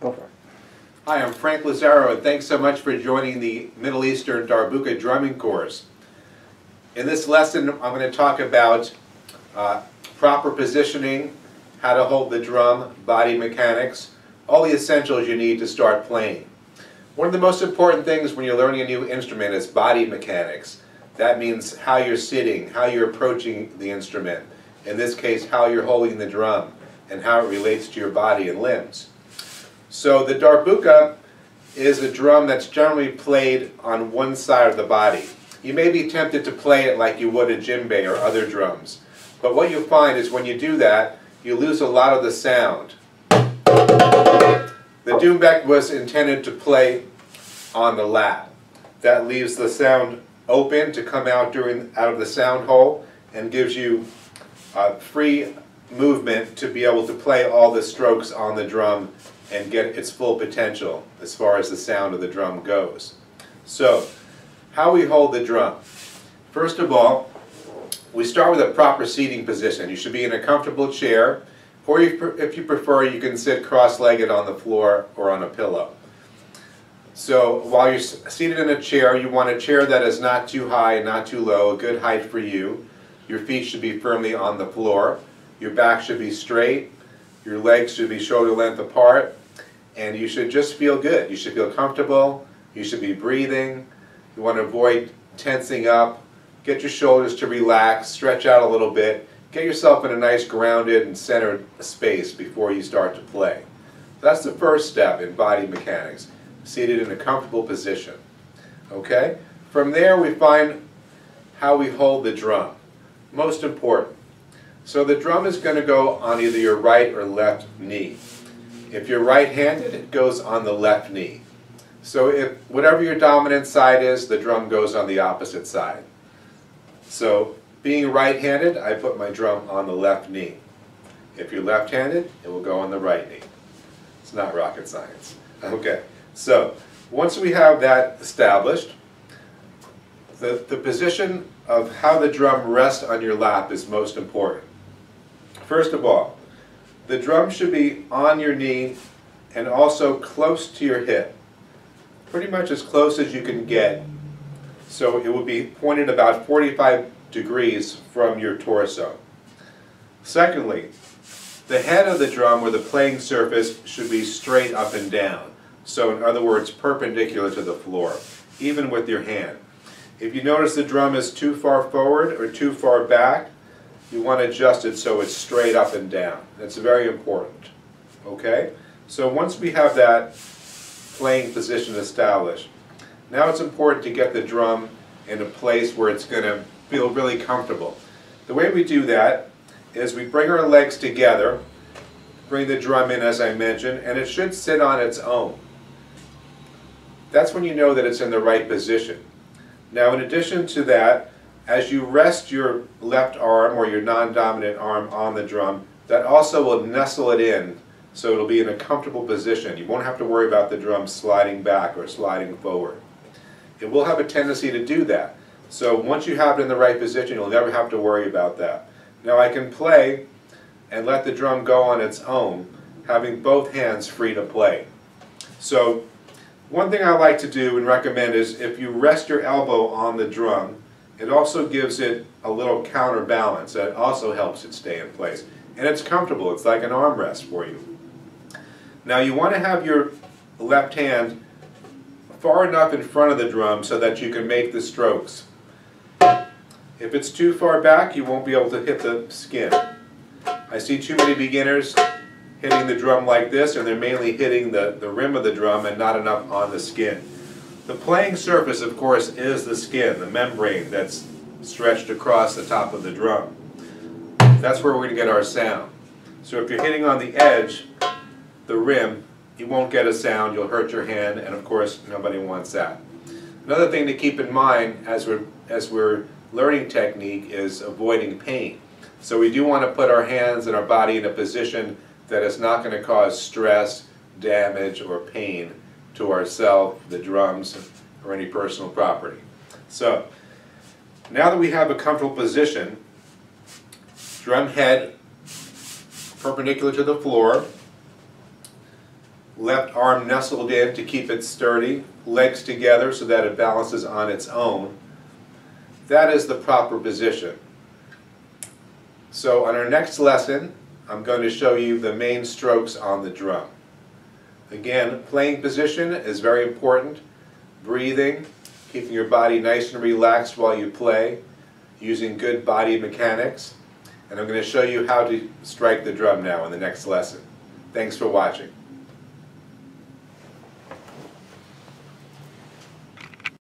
Go for it. Hi, I'm Frank Lazzaro, and thanks so much for joining the Middle Eastern Darbuka drumming course. In this lesson, I'm going to talk about proper positioning, how to hold the drum, body mechanics, all the essentials you need to start playing. One of the most important things when you're learning a new instrument is body mechanics. That means how you're sitting, how you're approaching the instrument. In this case, how you're holding the drum and how it relates to your body and limbs. So the Darbuka is a drum that's generally played on one side of the body. You may be tempted to play it like you would a djembe or other drums. But what you'll find is when you do that, you lose a lot of the sound. The doumbek was intended to play on the lap. That leaves the sound open to come out out of the sound hole and gives you free movement to be able to play all the strokes on the drum and get its full potential as far as the sound of the drum goes. So, how we hold the drum. First of all, we start with a proper seating position. You should be in a comfortable chair, or if you prefer, you can sit cross-legged on the floor or on a pillow. So while you're seated in a chair, you want a chair that is not too high and not too low, a good height for you. Your feet should be firmly on the floor. Your back should be straight. Your legs should be shoulder length apart. And you should just feel good. You should feel comfortable. You should be breathing. You want to avoid tensing up. Get your shoulders to relax. Stretch out a little bit. Get yourself in a nice grounded and centered space before you start to play. That's the first step in body mechanics. Seated in a comfortable position. Okay? From there we find how we hold the drum. Most important. So the drum is going to go on either your right or left knee. If you're right-handed, it goes on the left knee. So if whatever your dominant side is, the drum goes on the opposite side. So being right-handed, I put my drum on the left knee. If you're left-handed, it will go on the right knee. It's not rocket science. Okay. So, once we have that established, the position of how the drum rests on your lap is most important. First of all, the drum should be on your knee and also close to your hip. Pretty much as close as you can get. So it will be pointed about 45 degrees from your torso. Secondly, the head of the drum or the playing surface should be straight up and down. So in other words, perpendicular to the floor, even with your hand. If you notice the drum is too far forward or too far back, you want to adjust it so it's straight up and down. That's very important. Okay? So once we have that playing position established, now it's important to get the drum in a place where it's going to feel really comfortable. The way we do that is we bring our legs together, bring the drum in as I mentioned, and it should sit on its own. That's when you know that it's in the right position. Now in addition to that, as you rest your left arm or your non-dominant arm on the drum, that also will nestle it in so it'll be in a comfortable position. You won't have to worry about the drum sliding back or sliding forward. It will have a tendency to do that. So once you have it in the right position, you'll never have to worry about that. Now I can play and let the drum go on its own, having both hands free to play. So one thing I like to do and recommend is if you rest your elbow on the drum, it also gives it a little counterbalance. That also helps it stay in place. And it's comfortable. It's like an armrest for you. Now you want to have your left hand far enough in front of the drum so that you can make the strokes. If it's too far back, you won't be able to hit the skin. I see too many beginners hitting the drum like this, and they're mainly hitting the rim of the drum and not enough on the skin. The playing surface, of course, is the skin, the membrane that's stretched across the top of the drum. That's where we're going to get our sound. So if you're hitting on the edge, the rim, you won't get a sound, you'll hurt your hand, and of course nobody wants that. Another thing to keep in mind as we're learning technique is avoiding pain. So we do want to put our hands and our body in a position that is not going to cause stress, damage, or pain to ourselves, the drums, or any personal property. So, now that we have a comfortable position, drum head perpendicular to the floor, left arm nestled in to keep it sturdy, legs together so that it balances on its own. That is the proper position. So on our next lesson, I'm going to show you the main strokes on the drum. Again, playing position is very important. Breathing, keeping your body nice and relaxed while you play, using good body mechanics. And I'm going to show you how to strike the drum now in the next lesson. Thanks for watching.